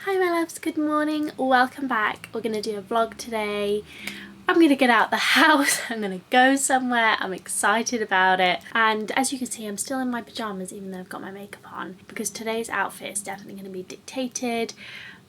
Hi my loves, good morning, welcome back. We're going to do a vlog today. I'm going to get out the house, I'm going to go somewhere, I'm excited about it. And as you can see, I'm still in my pyjamas even though I've got my makeup on, because today's outfit is definitely going to be dictated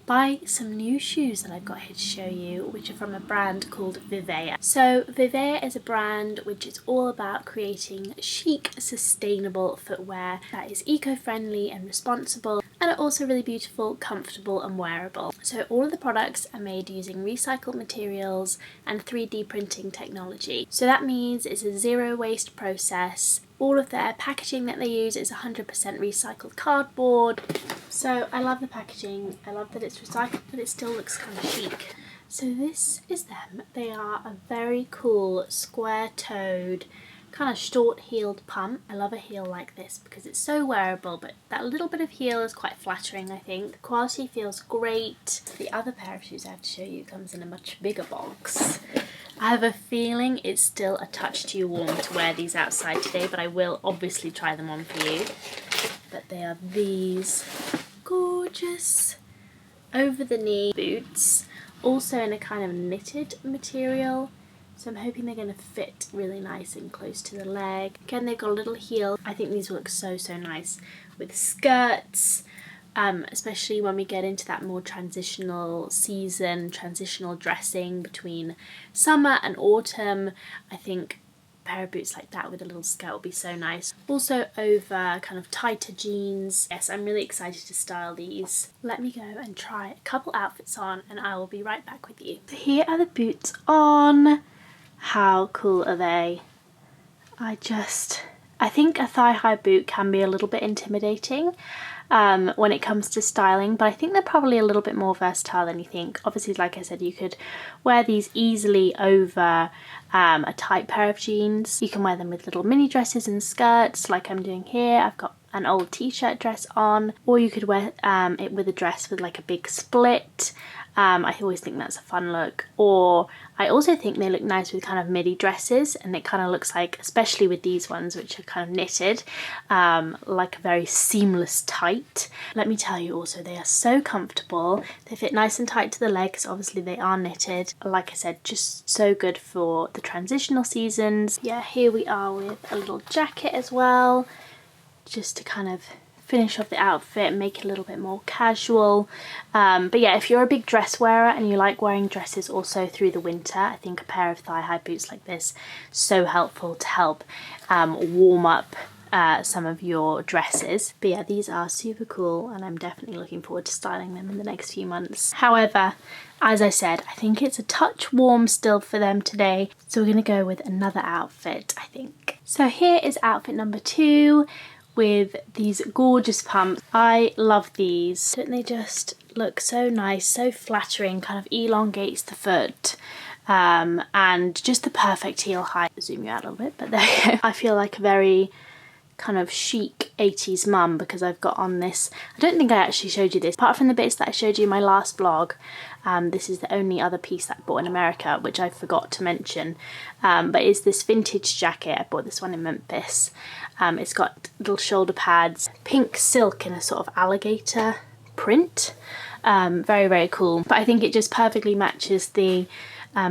by some new shoes that I've got here to show you, which are from a brand called VIVAIA. So VIVAIA is a brand which is all about creating chic, sustainable footwear that is eco-friendly and responsible, and are also really beautiful, comfortable and wearable. So all of the products are made using recycled materials and 3D printing technology. So that means it's a zero waste process. All of their packaging that they use is 100% recycled cardboard. So I love the packaging, I love that it's recycled, but it still looks kind of chic. So this is them. They are a very cool square-toed, kind of short-heeled pump. I love a heel like this because it's so wearable, but that little bit of heel is quite flattering, I think. The quality feels great. The other pair of shoes I have to show you comes in a much bigger box. I have a feeling it's still a touch too warm to wear these outside today, but I will obviously try them on for you. But they are these gorgeous over-the-knee boots, also in a kind of knitted material. So I'm hoping they're going to fit really nice and close to the leg. Again, they've got a little heel. I think these will look so nice with skirts. Especially when we get into that more transitional season, transitional dressing between summer and autumn. I think a pair of boots like that with a little skirt will be so nice. Also over kind of tighter jeans. Yes, I'm really excited to style these. Let me go and try a couple outfits on and I will be right back with you. So here are the boots on. How cool are they? I think a thigh-high boot can be a little bit intimidating when it comes to styling, but I think they're probably a little bit more versatile than you think. Obviously, like I said, you could wear these easily over a tight pair of jeans. You can wear them with little mini dresses and skirts like I'm doing here. I've got an old t-shirt dress on, or you could wear it with a dress with like a big split. I always think that's a fun look. Or I also think they look nice with kind of midi dresses, and it kind of looks like, especially with these ones which are kind of knitted, like a very seamless tight. Let me tell you also, they are so comfortable. They fit nice and tight to the legs. Obviously they are knitted. Like I said, just so good for the transitional seasons. Yeah, here we are with a little jacket as well, just to kind of finish off the outfit and make it a little bit more casual. But yeah, if you're a big dress wearer and you like wearing dresses also through the winter, I think a pair of thigh-high boots like this so helpful to help warm up some of your dresses. But yeah, these are super cool and I'm definitely looking forward to styling them in the next few months. However, as I said, I think it's a touch warm still for them today, so we're going to go with another outfit, I think. So here is outfit number 2, with these gorgeous pumps. I love these. Don't they just look so nice, so flattering, kind of elongates the foot, and just the perfect heel height. Zoom you out a little bit, but there you go. I feel like a very kind of chic 80s mum because I've got on this. I don't think I actually showed you this. Apart from the bits that I showed you in my last vlog, this is the only other piece that I bought in America, which I forgot to mention, but it's this vintage jacket. I bought this one in Memphis. It's got little shoulder pads, pink silk in a sort of alligator print. Very cool, but I think it just perfectly matches the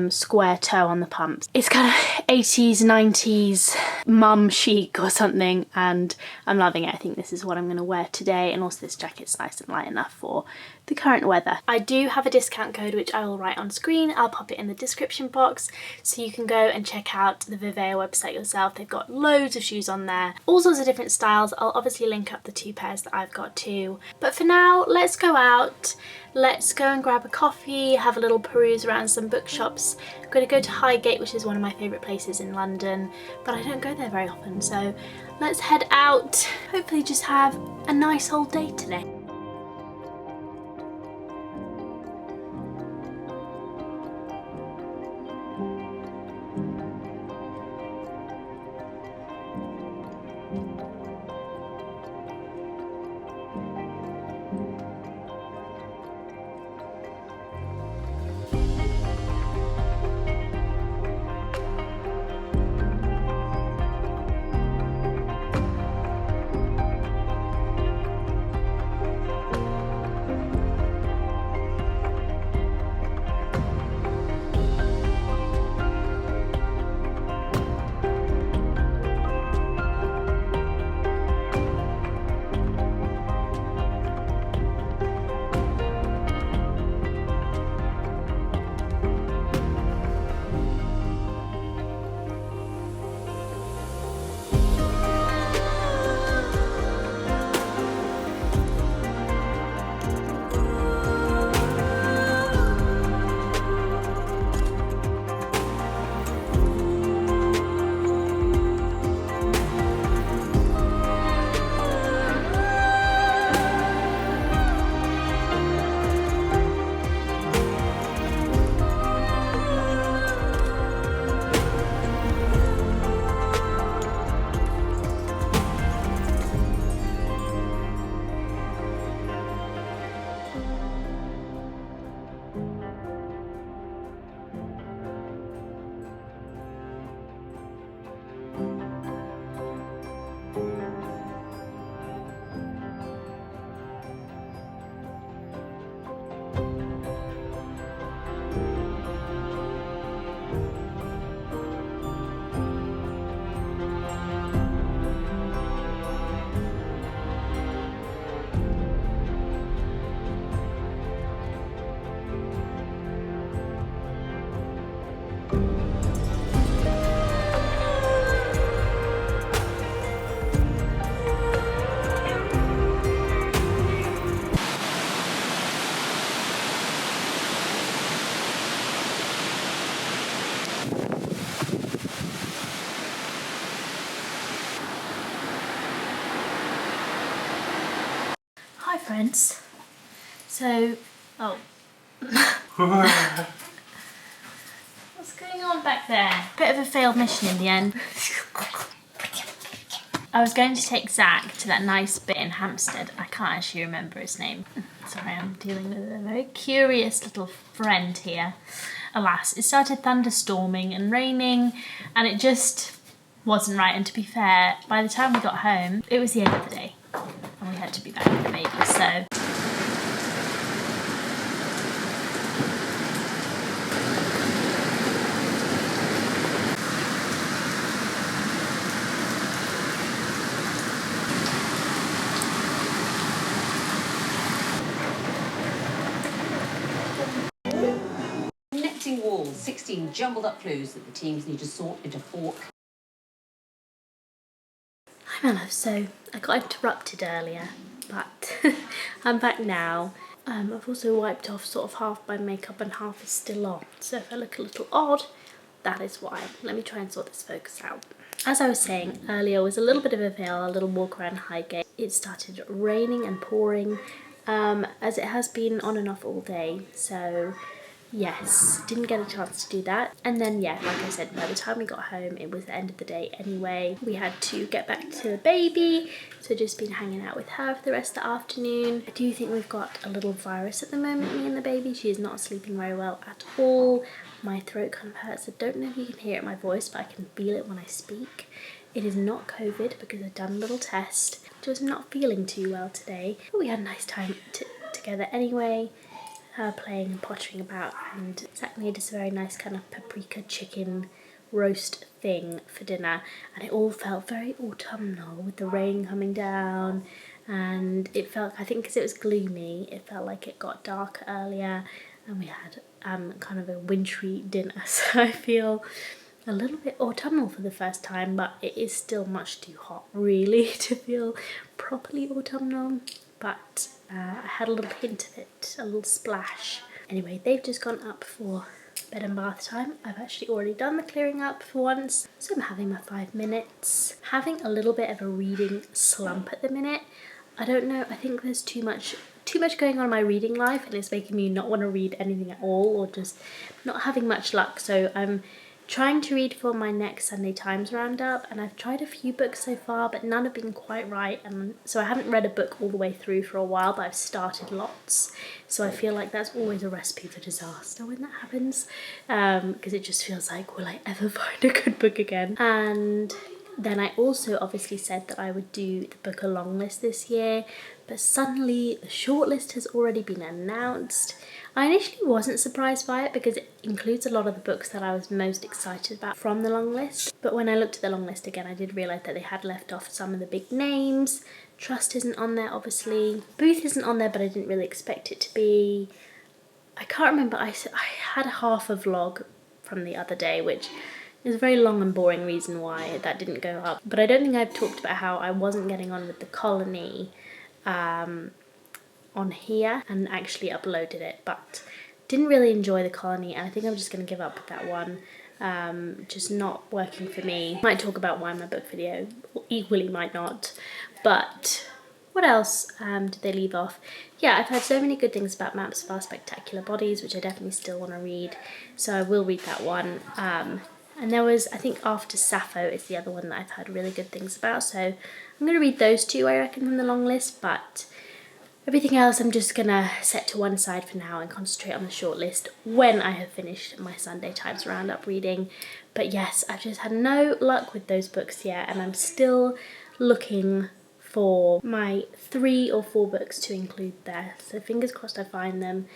square toe on the pumps. It's kind of 80s, 90s mum chic or something, and I'm loving it. I think this is what I'm going to wear today, and also this jacket's nice and light enough for the current weather. I do have a discount code which I will write on screen. I'll pop it in the description box so you can go and check out the VIVAIA website yourself. They've got loads of shoes on there, all sorts of different styles. I'll obviously link up the 2 pairs that I've got too. But for now, let's go out. Let's go and grab a coffee, have a little peruse around some bookshops. I'm going to go to Highgate, which is one of my favourite places in London, but I don't go there very often, so let's head out. Hopefully just have a nice whole day today. friends. So, oh. What's going on back there? Bit of a failed mission in the end. I was going to take Zach to that nice bit in Hampstead. I can't actually remember his name. Sorry, I'm dealing with a very curious little friend here. Alas, it started thunderstorming and raining, and it just wasn't right. And to be fair, by the time we got home, it was the end of the day, and we had to be back with the baby, so. Walls, 16 jumbled up clues that the teams need to sort into 4. Hi my love, so I got interrupted earlier, but I'm back now. I've also wiped off sort of half my makeup and half is still on, so if I look a little odd, that is why. Let me try and sort this focus out. As I was saying earlier, it was a little bit of a fail, a little walk around Highgate. It started raining and pouring, as it has been on and off all day, so yes, didn't get a chance to do that. And then yeah, like I said, by the time we got home, it was the end of the day anyway. We had to get back to the baby, so just been hanging out with her for the rest of the afternoon. I do think we've got a little virus at the moment, me and the baby. She is not sleeping very well at all. My throat kind of hurts. I don't know if you can hear it in my voice, but I can feel it when I speak. It is not COVID because I've done a little test. Just not feeling too well today. But we had a nice time together anyway. Playing and pottering about, and Zach made this very nice kind of paprika chicken roast thing for dinner, and it all felt very autumnal with the rain coming down, and it felt, I think because it was gloomy, it felt like it got darker earlier, and we had kind of a wintry dinner, so I feel a little bit autumnal for the first time, but it is still much too hot really to feel properly autumnal. But I had a little hint of it, a little splash. Anyway, they've just gone up for bed and bath time. I've actually already done the clearing up for once, so I'm having my 5 minutes. Having a little bit of a reading slump at the minute. I don't know, I think there's too much going on in my reading life, and it's making me not want to read anything at all, or just not having much luck. So I'm trying to read for my next Sunday Times roundup, and I've tried a few books so far, but none have been quite right, and so I haven't read a book all the way through for a while, but I've started lots, so I feel like that's always a recipe for disaster when that happens, because it just feels like, will I ever find a good book again? And then I also obviously said that I would do the book a long list this year, but suddenly the shortlist has already been announced. I initially wasn't surprised by it because it includes a lot of the books that I was most excited about from the long list. But when I looked at the long list again, I did realise that they had left off some of the big names. Trust isn't on there, obviously. Booth isn't on there, but I didn't really expect it to be. I can't remember, I had half a vlog from the other day, which is a very long and boring reason why that didn't go up. But I don't think I've talked about how I wasn't getting on with the Colony on here and actually uploaded it, but didn't really enjoy the Colony, and I think I'm just going to give up with that one. Just not working for me. Might talk about why my book video, equally might not. But what else did they leave off? Yeah, I've heard so many good things about Maps of Our Spectacular Bodies, which I definitely still want to read, so I will read that one. And there was, I think After Sappho is the other one that I've heard really good things about, so I'm going to read those two, I reckon, from the long list, but everything else I'm just going to set to one side for now and concentrate on the short list when I have finished my Sunday Times roundup reading. But yes, I've just had no luck with those books yet, and I'm still looking for my 3 or 4 books to include there, so fingers crossed I find them.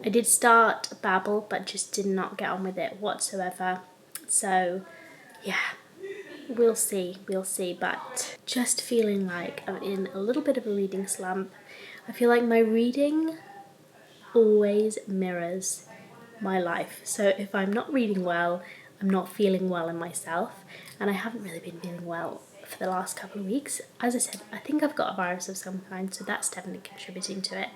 I did start Babel, but just did not get on with it whatsoever. So yeah, we'll see, but just feeling like I'm in a little bit of a reading slump. I feel like my reading always mirrors my life. So if I'm not reading well, I'm not feeling well in myself, and I haven't really been feeling well for the last couple of weeks. As I said, I think I've got a virus of some kind, so that's definitely contributing to it.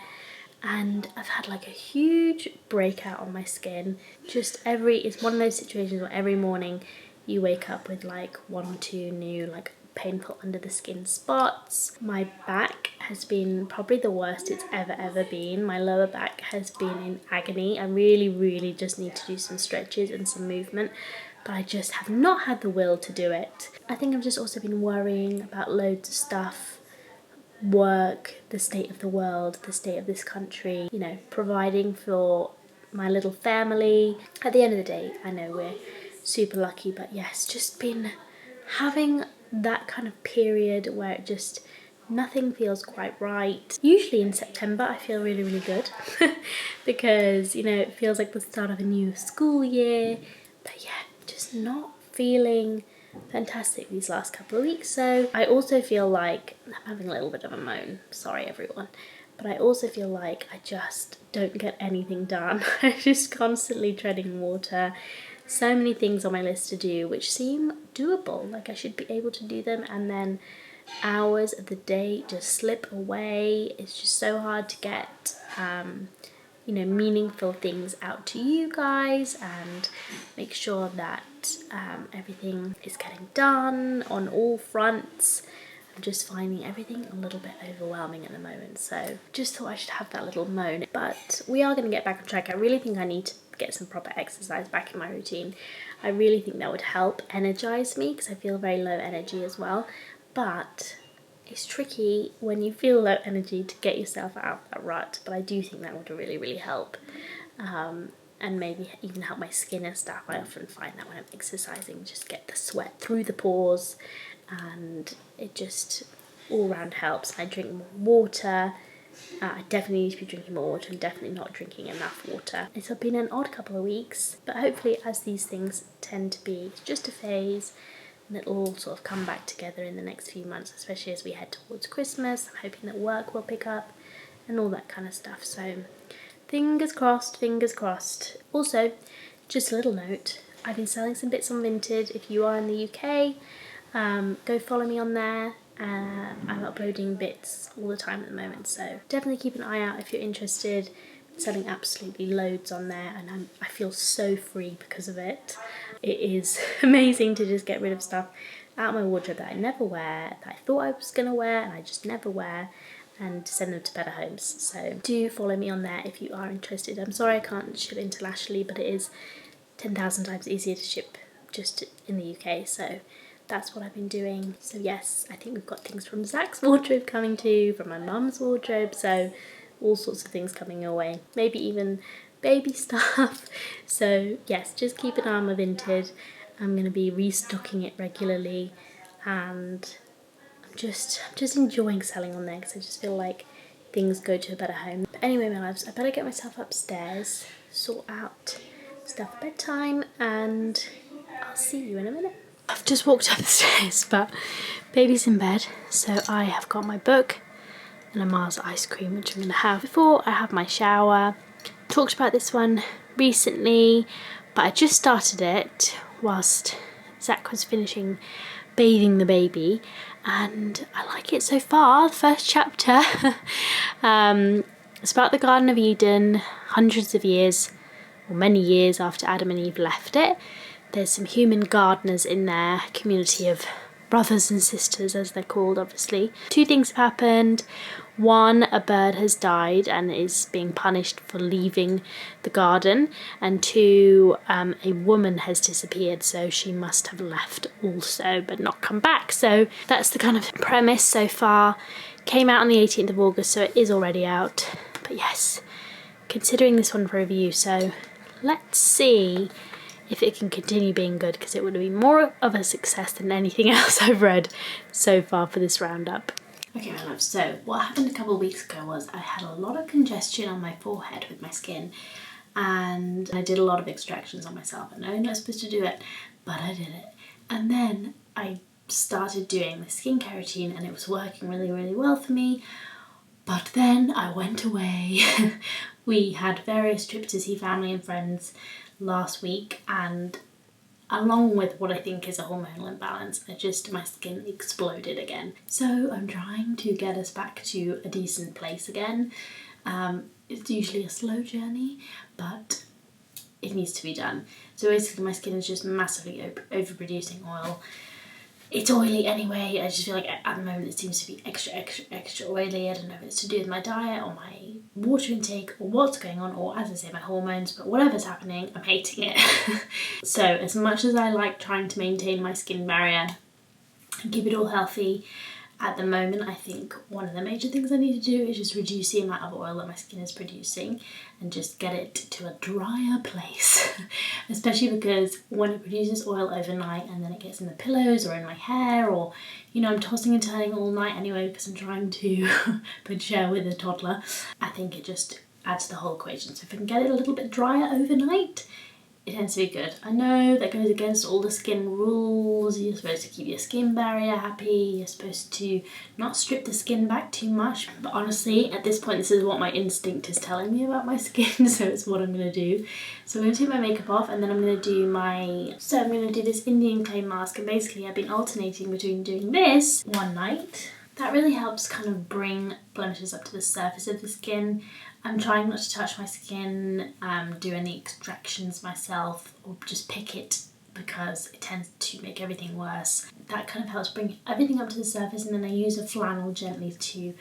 And I've had like a huge breakout on my skin. It's one of those situations where every morning you wake up with like 1 or 2 new like painful under the skin spots. My back has been probably the worst it's ever been. My lower back has been in agony. I really just need to do some stretches and some movement, but I just have not had the will to do it. I think I've just also been worrying about loads of stuff, work, the state of the world, the state of this country, you know, providing for my little family. At the end of the day, I know we're super lucky, but yes, just been having that kind of period where it just, nothing feels quite right. Usually in September I feel really good because, you know, it feels like the start of a new school year, but yeah, just not feeling fantastic these last couple of weeks. So I also feel like I'm having a little bit of a moan, sorry everyone, but I also feel like I just don't get anything done. I'm just constantly treading water. So many things on my list to do which seem doable, like I should be able to do them, and then hours of the day just slip away. It's just so hard to get you know, meaningful things out to you guys and make sure that everything is getting done on all fronts. I'm just finding everything a little bit overwhelming at the moment, so just thought I should have that little moan. But we are going to get back on track. I really think I need to get some proper exercise back in my routine. I really think that would help energize me because I feel very low energy as well, but it's tricky when you feel low energy to get yourself out of that rut. But I do think that would really help, and maybe even help my skin and stuff. I often find that when I'm exercising, just get the sweat through the pores, and it just all round helps. I drink more water. I definitely need to be drinking more water. I'm definitely not drinking enough water. It's been an odd couple of weeks, but hopefully as these things tend to be just a phase, and it'll all sort of come back together in the next few months, especially as we head towards Christmas. I'm hoping that work will pick up and all that kind of stuff. So fingers crossed, fingers crossed. Also, just a little note, I've been selling some bits on Vinted. If you are in the UK, go follow me on there. I'm uploading bits all the time at the moment, so definitely keep an eye out if you're interested. I'm selling absolutely loads on there, and I feel so free because of it. It is amazing to just get rid of stuff out of my wardrobe that I never wear, that I thought I was going to wear and I just never wear, and send them to better homes. So do follow me on there if you are interested. I'm sorry I can't ship internationally, but it is 10,000 times easier to ship just in the UK, so that's what I've been doing. So yes, I think we've got things from Zach's wardrobe coming too, from my mum's wardrobe, so all sorts of things coming your way, maybe even baby stuff. So yes, just keep an eye on my Vinted. I'm going to be restocking it regularly, and I'm just enjoying selling on there because I just feel like things go to a better home. But anyway, my loves, I better get myself upstairs, sort out stuff for bedtime, and I'll see you in a minute. I've just walked up the stairs, but baby's in bed, so I have got my book and a Mars ice cream, which I'm going to have before I have my shower. Talked about this one recently, but I just started it whilst Zach was finishing bathing the baby, and I like it so far. The first chapter. It's about the Garden of Eden, hundreds of years, or many years after Adam and Eve left it. There's some human gardeners in there, a community of brothers and sisters as they're called, obviously. Two things have happened. One, a bird has died and is being punished for leaving the garden, and two, a woman has disappeared, so she must have left also but not come back. So that's the kind of premise so far. Came out on the 18th of August, so it is already out. But yes, considering this one for review, so let's see if it can continue being good, because it would be more of a success than anything else I've read so far for this roundup. Okay, my love, so what happened a couple of weeks ago was I had a lot of congestion on my forehead with my skin, and I did a lot of extractions on myself. I know you're not supposed to do it, but I did it. And then I started doing the skincare routine, and it was working really well for me. But then I went away. We had various trips to see family and friends last week, and along with what I think is a hormonal imbalance, my skin exploded again. So I'm trying to get us back to a decent place again. It's usually a slow journey, but it needs to be done. So basically my skin is just massively overproducing oil, It's oily anyway. I just feel like at the moment it seems to be extra oily. I don't know if it's to do with my diet or my water intake or what's going on, or as I say, my hormones, but whatever's happening, I'm hating it. So as much as I like trying to maintain my skin barrier and keep it all healthy, at the moment I think one of the major things I need to do is just reduce the amount of oil that my skin is producing and just get it to a drier place. Especially because when it produces oil overnight and then it gets in the pillows or in my hair, or you know, I'm tossing and turning all night anyway because I'm trying to put share with a toddler, I think it just adds to the whole equation. So if I can get it a little bit drier overnight, it tends to be good. I know that goes against all the skin rules. You're supposed to keep your skin barrier happy. You're supposed to not strip the skin back too much. But honestly, at this point, this is what my instinct is telling me about my skin, so it's what I'm going to do. So I'm going to take my makeup off and then I'm going to do I'm going to do this Indian clay mask, and basically I've been alternating between doing this one night. That really helps kind of bring blemishes up to the surface of the skin. I'm trying not to touch my skin, do any extractions myself, or just pick it because it tends to make everything worse. That kind of helps bring everything up to the surface, and then I use a flannel gently to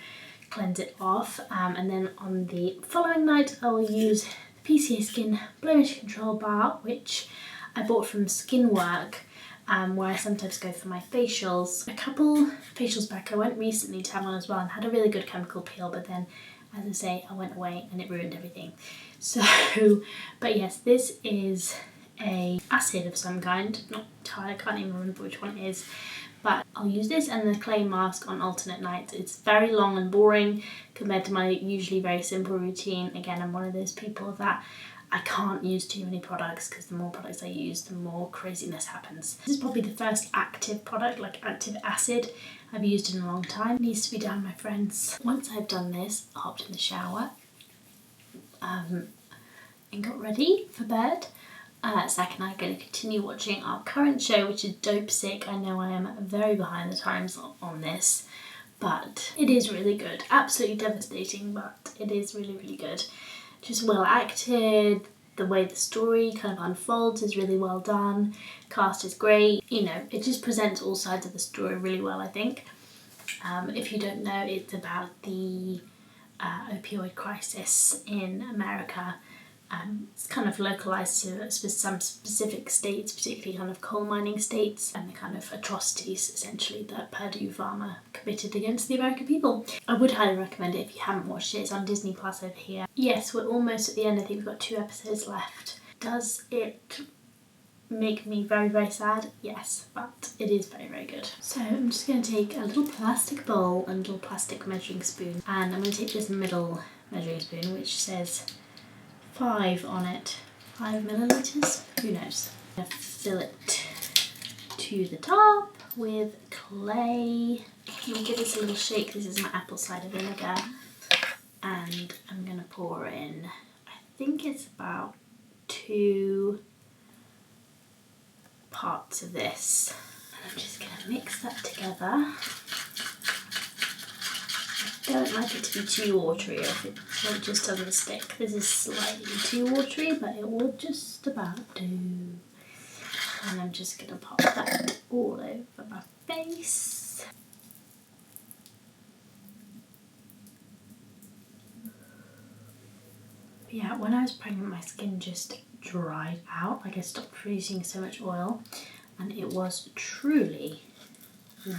cleanse it off. And then on the following night I will use the PCA Skin Blemish Control Bar, which I bought from Skinwork. Where I sometimes go for my facials. A couple facials back I went recently to have one as well and had a really good chemical peel, but then as I say, I went away and it ruined everything. So, but yes, this is a acid of some kind, not entirely, I can't even remember which one it is, but I'll use this and the clay mask on alternate nights. It's very long and boring compared to my usually very simple routine. Again, I'm one of those people that I can't use too many products because the more products I use, the more craziness happens. This is probably the first active product, like active acid, I've used in a long time. It needs to be done, my friends. Once I've done this, I hopped in the shower and got ready for bed. Zach and I are going to continue watching our current show, which is Dope Sick. I know I am very behind the times on this, but it is really good. Absolutely devastating, but it is really, really good. Just well acted, the way the story kind of unfolds is really well done, cast is great, you know, it just presents all sides of the story really well, I think. If you don't know, it's about the opioid crisis in America. It's kind of localised to some specific states, particularly kind of coal mining states, and the kind of atrocities essentially that Purdue Pharma committed against the American people. I would highly recommend it if you haven't watched it. It's on Disney Plus over here. Yes, we're almost at the end. I think we've got 2 episodes left. Does it make me very, very sad? Yes, but it is very, very good. So I'm just going to take a little plastic bowl and a little plastic measuring spoon, and I'm going to take this middle measuring spoon which says 5 on it. 5 millilitres? Who knows? I'm going to fill it to the top with clay. I'm going to give this a little shake. This is my apple cider vinegar. And I'm going to pour in, I think it's about 2 parts of this. And I'm just going to mix that together. I don't like it to be too watery, or if it just doesn't stick. This is slightly too watery, but it will just about do. And I'm just going to pop that all over my face. Yeah, when I was pregnant, my skin just dried out. Like I stopped producing so much oil, and it was truly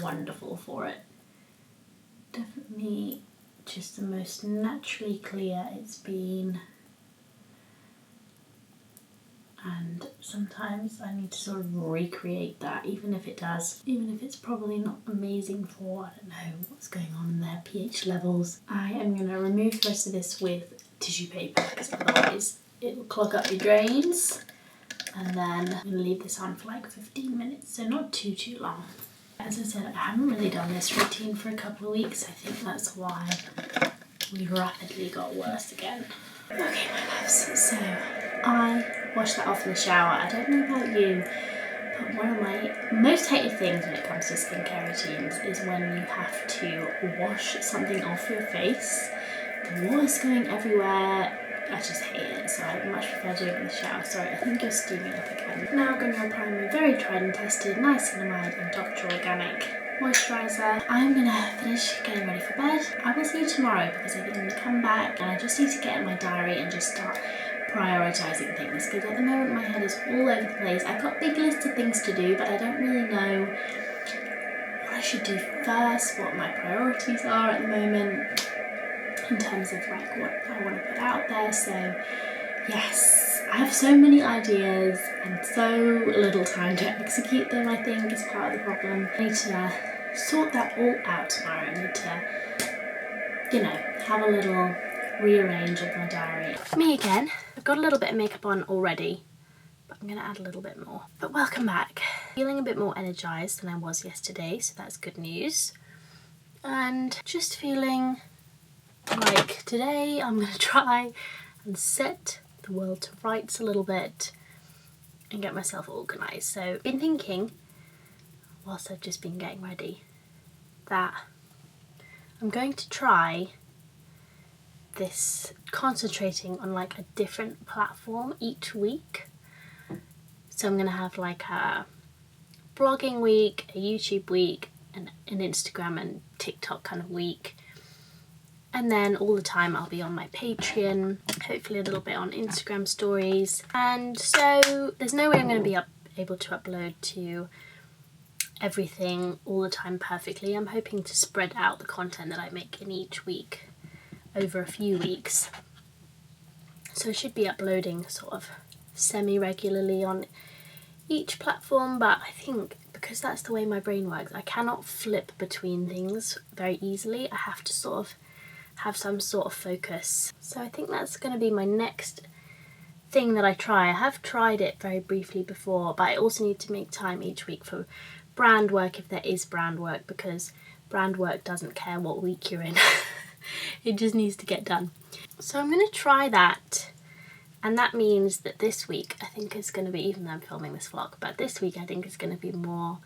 wonderful for it. Definitely just the most naturally clear it's been, and sometimes I need to sort of recreate that, even if it's probably not amazing for, I don't know what's going on in their pH levels. I am going to remove the rest of this with tissue paper because otherwise it will clog up your drains, and then I'm going to leave this on for like 15 minutes, so not too long. As I said, I haven't really done this routine for a couple of weeks. I think that's why we rapidly got worse again. Okay, my loves, so I washed that off in the shower. I don't know about you, but one of my most hated things when it comes to skincare routines is when you have to wash something off your face. The water's going everywhere, I just hate it, so I much prefer doing it in the shower. Sorry, I think you're steaming up again. Now I'm going to apply my very tried and tested niacinamide and Dr. Organic moisturiser. I'm going to finish getting ready for bed. I will see you tomorrow because I think I'm going to come back and I just need to get in my diary and just start prioritising things, because at the moment my head is all over the place. I've got a big list of things to do, but I don't really know what I should do first, what my priorities are at the moment in terms of like what I want to put out there. So yes, I have so many ideas and so little time to execute them, I think, is part of the problem. I need to sort that all out tomorrow. I need to, you know, have a little rearrange of my diary. Me again. I've got a little bit of makeup on already, but I'm going to add a little bit more. But welcome back. Feeling a bit more energised than I was yesterday, so that's good news. And just feeling like today I'm going to try and set the world to rights a little bit and get myself organised. So I've been thinking, whilst I've just been getting ready, that I'm going to try this concentrating on like a different platform each week. So I'm going to have like a blogging week, a YouTube week, and an Instagram and TikTok kind of week. And then all the time I'll be on my Patreon, hopefully a little bit on Instagram stories. And so there's no way I'm going to be able to upload to everything all the time perfectly. I'm hoping to spread out the content that I make in each week over a few weeks. So I should be uploading sort of semi-regularly on each platform, but I think because that's the way my brain works, I cannot flip between things very easily. I have to sort of have some sort of focus. So I think that's going to be my next thing that I try. I have tried it very briefly before, but I also need to make time each week for brand work if there is brand work, because brand work doesn't care what week you're in. It just needs to get done. So I'm going to try that, and that means that this week I think is going to be, even though I'm filming this vlog, but this week I think is going to be more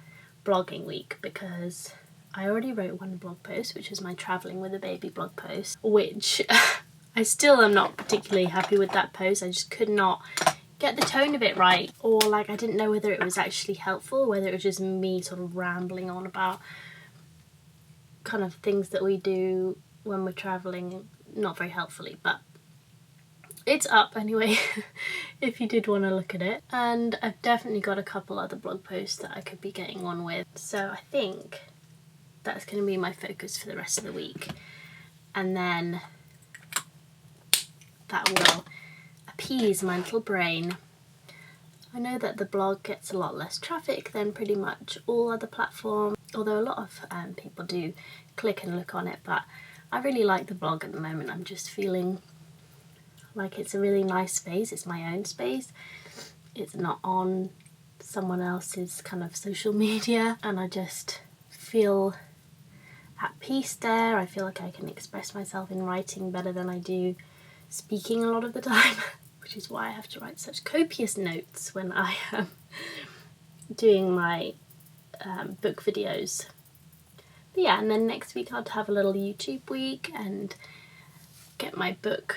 blogging week, because I already wrote one blog post, which is my travelling with a baby blog post, which I still am not particularly happy with that post. I just could not get the tone of it right, or like I didn't know whether it was actually helpful, whether it was just me sort of rambling on about kind of things that we do when we're travelling, not very helpfully, but it's up anyway if you did want to look at it. And I've definitely got a couple other blog posts that I could be getting on with, so I think that's going to be my focus for the rest of the week, and then that will appease my little brain. I know that the blog gets a lot less traffic than pretty much all other platforms, although a lot of people do click and look on it, but I really like the blog at the moment. I'm just feeling like it's a really nice space. It's my own space. It's not on someone else's kind of social media, and I just feel at peace there. I feel like I can express myself in writing better than I do speaking a lot of the time, which is why I have to write such copious notes when I am doing my book videos. But yeah, and then next week I'll have a little YouTube week and get my book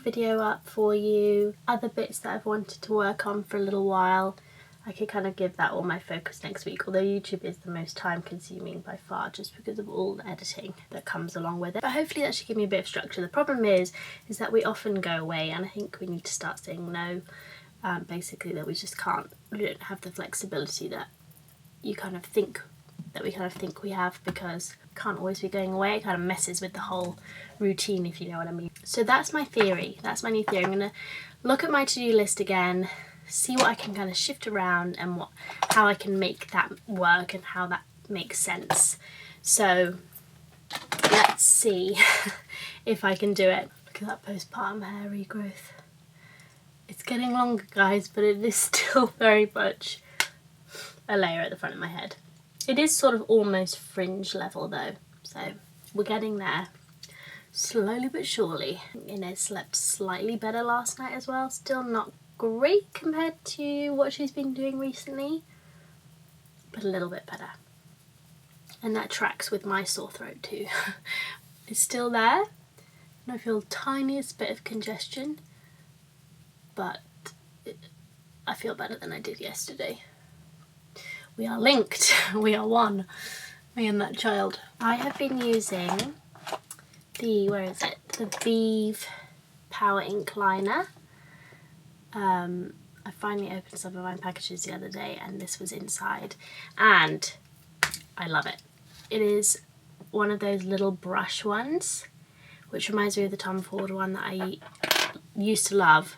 video up for you. Other bits that I've wanted to work on for a little while, I could kind of give that all my focus next week, although YouTube is the most time consuming by far, just because of all the editing that comes along with it. But hopefully that should give me a bit of structure. The problem is that we often go away, and I think we need to start saying no. Basically that we don't have the flexibility that we kind of think we have, because we can't always be going away. It kind of messes with the whole routine, if you know what I mean. So that's my theory. That's my new theory. I'm going to look at my to-do list again, see what I can kind of shift around and how I can make that work and how that makes sense. So let's see if I can do it. Look at that postpartum hair regrowth. It's getting longer, guys, but it is still very much a layer at the front of my head. It is sort of almost fringe level though, so we're getting there. Slowly but surely. Inez slept slightly better last night as well. Still not great compared to what she's been doing recently, but a little bit better. And that tracks with my sore throat too. It's still there, and I feel the tiniest bit of congestion, but I feel better than I did yesterday. We are linked, we are one, me and that child. I have been using the, where is it? The Vive Power Ink Liner. I finally opened some of my packages the other day and this was inside and I love it. It is one of those little brush ones, which reminds me of the Tom Ford one that I used to love,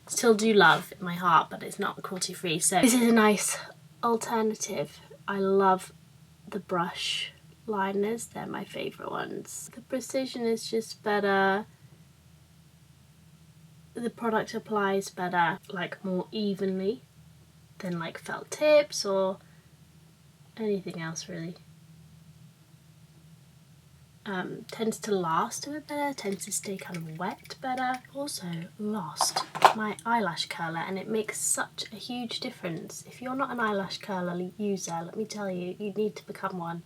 still do love in my heart, but it's not cruelty free. So this is a nice alternative. I love the brush liners, they're my favourite ones. The precision is just better. The product applies better, like more evenly than like felt tips or anything else really. Tends to last a bit better, tends to stay kind of wet better. Also lost my eyelash curler and it makes such a huge difference. If you're not an eyelash curler user, let me tell you, you need to become one,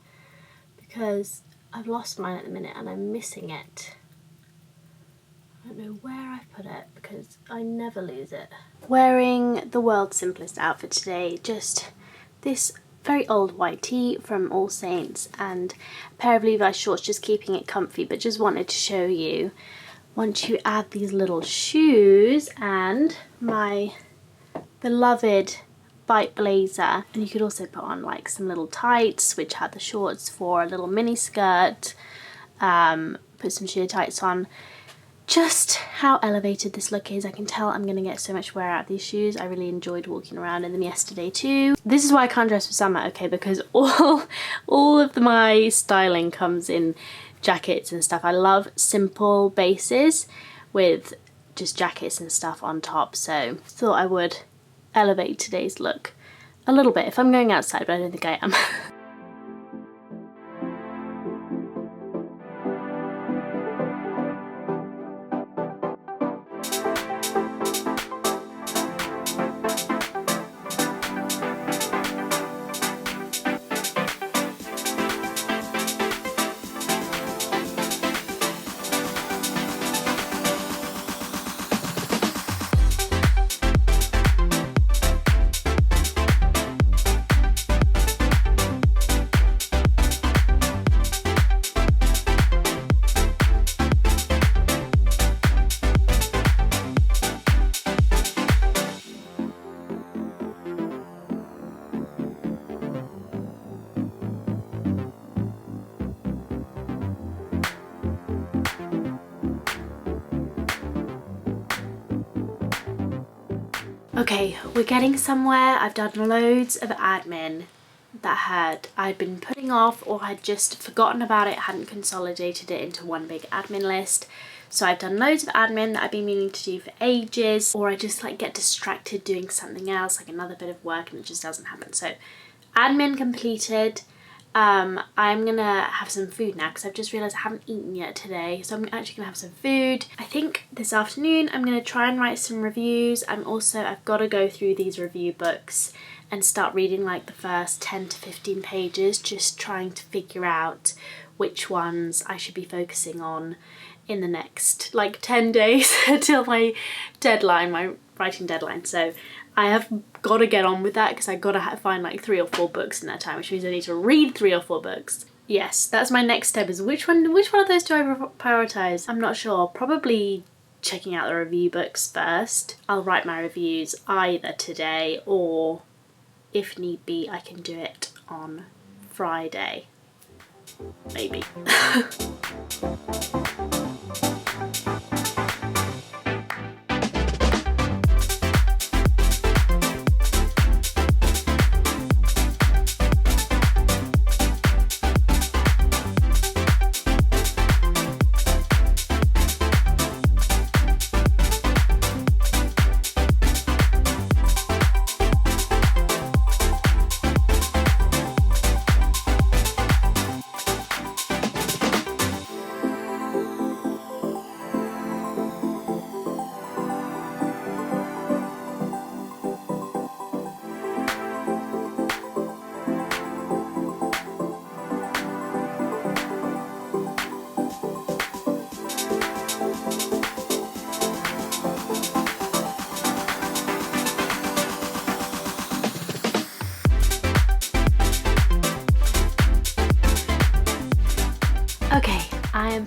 because I've lost mine at the minute and I'm missing it. I don't know where I put it because I never lose it. Wearing the world's simplest outfit today, just this very old white tee from All Saints and a pair of Levi's shorts, just keeping it comfy, but just wanted to show you once you add these little shoes and my beloved white blazer, and you could also put on like some little tights which had the shorts for a little mini skirt, put some sheer tights on. Just how elevated this look is. I can tell I'm going to get so much wear out of these shoes. I really enjoyed walking around in them yesterday too. This is why I can't dress for summer, okay, because all of my styling comes in jackets and stuff. I love simple bases with just jackets and stuff on top, so thought I would elevate today's look a little bit if I'm going outside, but I don't think I am. Okay, we're getting somewhere. I've done loads of admin that I'd been putting off or had just forgotten about it, hadn't consolidated it into one big admin list. So I've done loads of admin that I've been meaning to do for ages, or I just like get distracted doing something else, like another bit of work, and it just doesn't happen. So admin completed. I'm gonna have some food now because I've just realised I haven't eaten yet today, so I'm actually gonna have some food. I think this afternoon I'm gonna try and write some reviews. I've got to go through these review books and start reading like the first 10 to 15 pages, just trying to figure out which ones I should be focusing on in the next like 10 days until my deadline, my writing deadline. So I have got to get on with that because I've got to find like 3 or 4 books in that time, which means I need to read 3 or 4 books. Yes, that's my next step, is which one of those do I prioritise? I'm not sure. Probably checking out the review books first. I'll write my reviews either today or, if need be, I can do it on Friday. Maybe.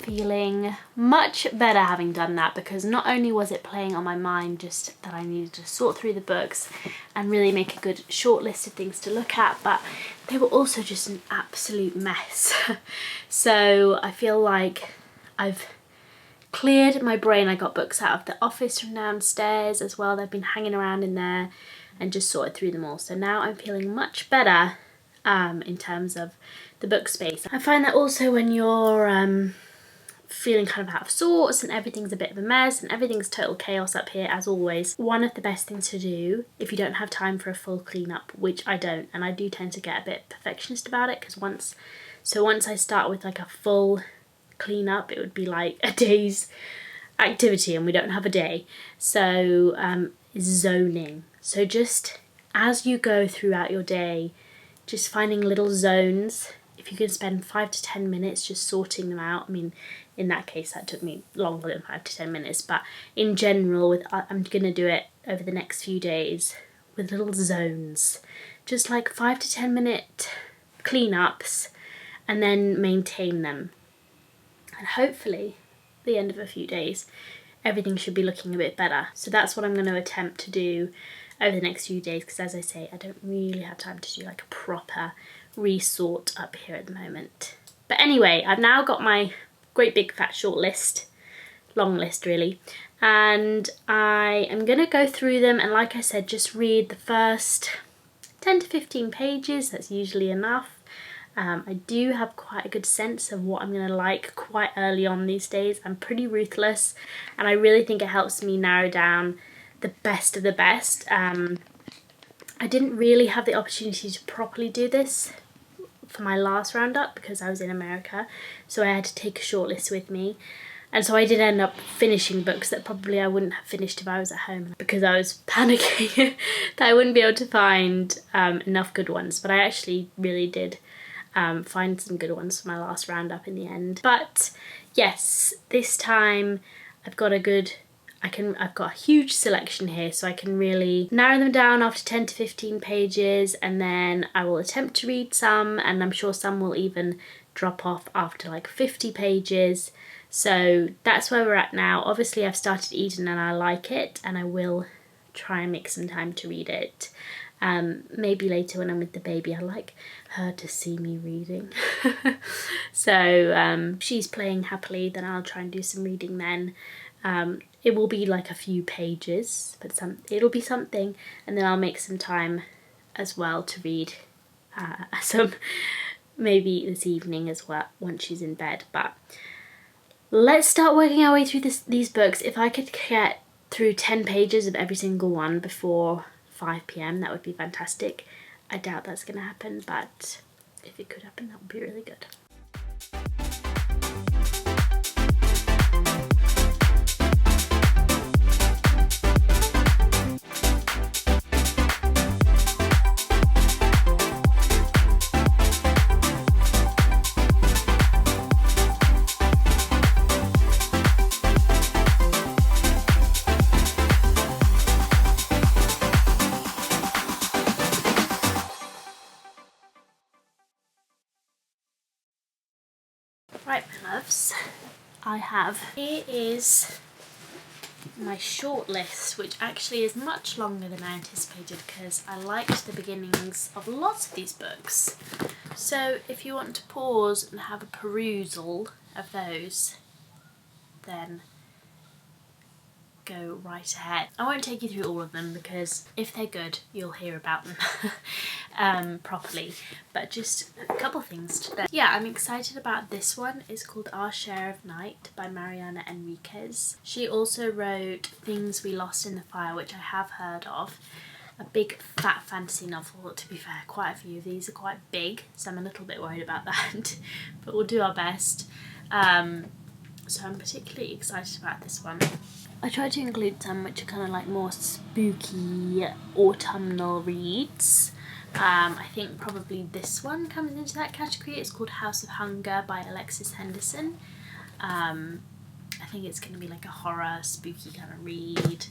feeling much better having done that, because not only was it playing on my mind just that I needed to sort through the books and really make a good short list of things to look at, but they were also just an absolute mess. So I feel like I've cleared my brain. I got books out of the office from downstairs as well. They've been hanging around in there and just sorted through them all. So now I'm feeling much better in terms of the book space. I find that also when you're feeling kind of out of sorts and everything's a bit of a mess and everything's total chaos up here as always, one of the best things to do if you don't have time for a full cleanup, which I don't, and I do tend to get a bit perfectionist about it, because once I start with like a full cleanup, it would be like a day's activity and we don't have a day. So zoning. So just as you go throughout your day, just finding little zones. If you can spend 5 to 10 minutes just sorting them out. I mean, in that case that took me longer than 5 to 10 minutes, but in general, I'm gonna do it over the next few days with little zones, just like 5 to 10 minute cleanups, and then maintain them. And hopefully at the end of a few days everything should be looking a bit better. So that's what I'm going to attempt to do over the next few days, because as I say, I don't really have time to do like a proper resort up here at the moment. But anyway, I've now got my great big fat short list, long list really, and I am going to go through them and, like I said, just read the first 10 to 15 pages. That's usually enough. I do have quite a good sense of what I'm going to like quite early on these days. I'm pretty ruthless, and I really think it helps me narrow down the best of the best. I didn't really have the opportunity to properly do this for my last roundup because I was in America, so I had to take a shortlist with me. And so I did end up finishing books that probably I wouldn't have finished if I was at home, because I was panicking that I wouldn't be able to find enough good ones. But I actually really did find some good ones for my last roundup in the end. But yes, this time I've got I've got a huge selection here, so I can really narrow them down after 10 to 15 pages, and then I will attempt to read some, and I'm sure some will even drop off after like 50 pages. So that's where we're at now. Obviously I've started Eden and I like it, and I will try and make some time to read it. Maybe later when I'm with the baby, I like her to see me reading. So she's playing happily, then I'll try and do some reading then. It will be like a few pages, but it'll be something, and then I'll make some time as well to read some maybe this evening as well once she's in bed. But let's start working our way through these books. If I could get through 10 pages of every single one before 5 PM, that would be fantastic. I doubt that's going to happen, but if it could happen, that would be really good. Right, my loves, here is my short list, which actually is much longer than I anticipated because I liked the beginnings of lots of these books. So if you want to pause and have a perusal of those, then go right ahead. I won't take you through all of them because if they're good, you'll hear about them properly. But just a couple things today. Yeah, I'm excited about this one. It's called Our Share of Night by Mariana Enriquez. She also wrote Things We Lost in the Fire, which I have heard of. A big fat fantasy novel, to be fair. Quite a few of these are quite big, so I'm a little bit worried about that. But we'll do our best. So I'm particularly excited about this one. I tried to include some which are kind of like more spooky autumnal reads. I think probably this one comes into that category. It's called House of Hunger by Alexis Henderson. I think it's going to be like a horror, spooky kind of read.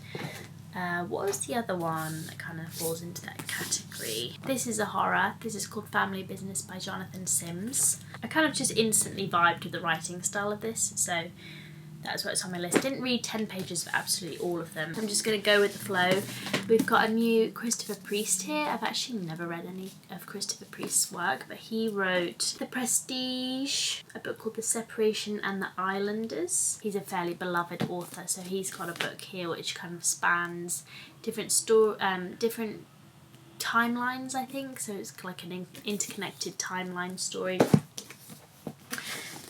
What was the other one that kind of falls into that category? This is a horror. This is called Family Business by Jonathan Sims. I kind of just instantly vibed with the writing style of this, so that's what's on my list. Didn't read 10 pages of absolutely all of them. I'm just going to go with the flow. We've got a new Christopher Priest here. I've actually never read any of Christopher Priest's work, but he wrote The Prestige, a book called The Separation and the Islanders. He's a fairly beloved author, so he's got a book here which kind of spans different different timelines, I think. So it's like an interconnected timeline story.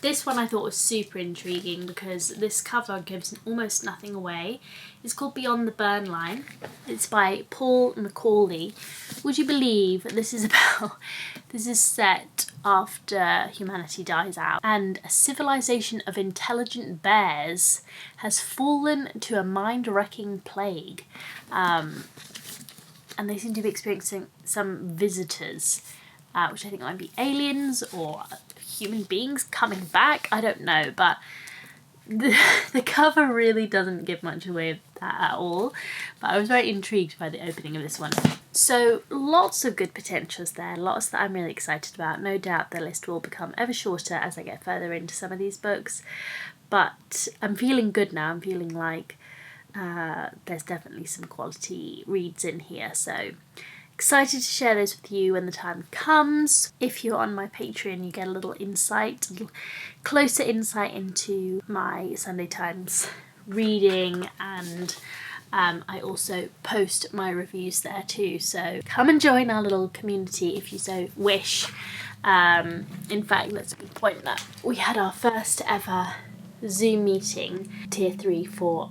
This one I thought was super intriguing because this cover gives almost nothing away. It's called Beyond the Burn Line. It's by Paul Macaulay. Would you believe this is set after humanity dies out and a civilization of intelligent bears has fallen to a mind-wrecking plague. And they seem to be experiencing some visitors, which I think might be aliens or human beings coming back. I don't know, but the cover really doesn't give much away of that at all. But I was very intrigued by the opening of this one. So lots of good potentials there, lots that I'm really excited about. No doubt the list will become ever shorter as I get further into some of these books. But I'm feeling good now. I'm feeling like there's definitely some quality reads in here. So excited to share those with you when the time comes. If you're on my Patreon, you get a little insight, a little closer insight into my Sunday Times reading, and I also post my reviews there too. So come and join our little community if you so wish. In fact, that's a good point that we had our first ever Zoom meeting, tier 3 for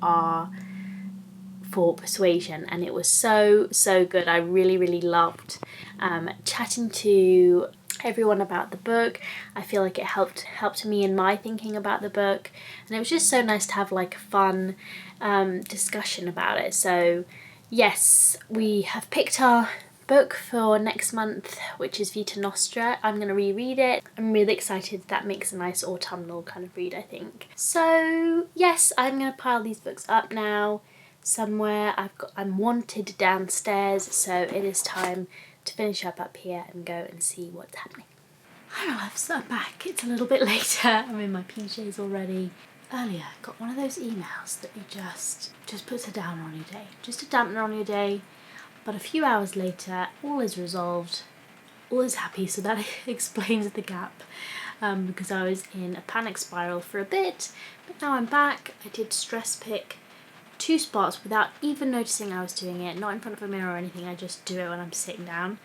Persuasion, and it was so good. I really loved chatting to everyone about the book. I feel like it helped me in my thinking about the book, and it was just so nice to have like a fun discussion about it. So yes, we have picked our book for next month, which is Vita Nostra. I'm going to reread it. I'm really excited. That makes a nice autumnal kind of read, I think. So yes, I'm going to pile these books up now somewhere. I'm wanted downstairs, so it is time to finish up here and go and see what's happening. Hi my loves, I'm back. It's a little bit later. I'm in my PJs already. Earlier, got one of those emails that you just puts a downer on your day. Just a dampener on your day. But a few hours later, all is resolved. All is happy, so that explains the gap. Because I was in a panic spiral for a bit, but now I'm back. I did stress pick 2 spots without even noticing I was doing it, not in front of a mirror or anything. I just do it when I'm sitting down.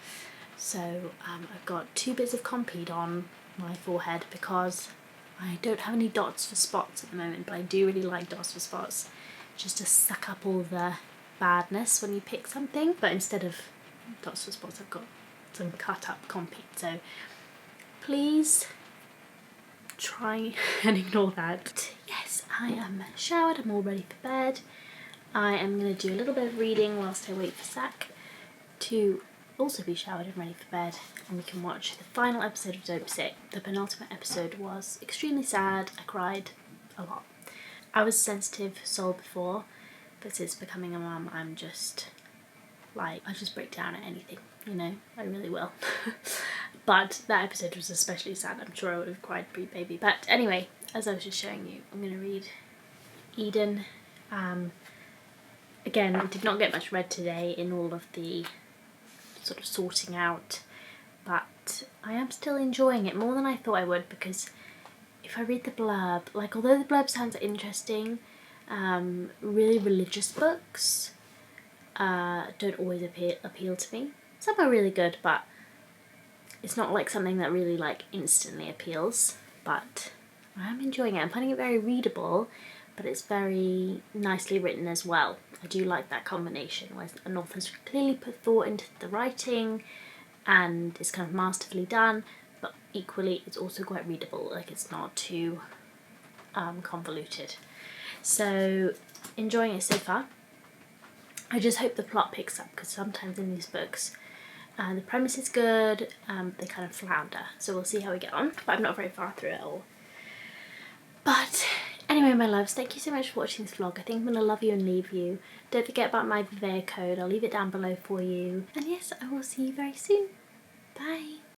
So I've got 2 bits of Compeed on my forehead because I don't have any dots for spots at the moment, but I do really like dots for spots, just to suck up all the badness when you pick something. But instead of dots for spots, I've got some cut up Compeed. So please try and ignore that. But yes, I am showered, I'm all ready for bed. I am going to do a little bit of reading whilst I wait for Zach to also be showered and ready for bed, and we can watch the final episode of Dope Sick. The penultimate episode was extremely sad. I cried a lot. I was a sensitive soul before, but since becoming a mum, I'm just like, I just break down at anything, you know, I really will. But that episode was especially sad. I'm sure I would have cried pre-baby. But anyway, as I was just showing you, I'm going to read Eden. Again, I did not get much read today in all of the sort of sorting out, but I am still enjoying it more than I thought I would, because if I read the blurb, like, although the blurb sounds interesting, really religious books don't always appeal to me. Some are really good, but it's not like something that really like instantly appeals. But I am enjoying it. I'm finding it very readable, but it's very nicely written as well. I do like that combination where an author's clearly put thought into the writing and it's kind of masterfully done, but equally it's also quite readable, like it's not too convoluted. So enjoying it so far. I just hope the plot picks up, because sometimes in these books the premise is good, they kind of flounder, so we'll see how we get on. But I'm not very far through it all. But anyway, Anyway, my loves, thank you so much for watching this vlog. I think I'm going to love you and leave you. Don't forget about my VIVAIA code. I'll leave it down below for you. And yes, I will see you very soon. Bye.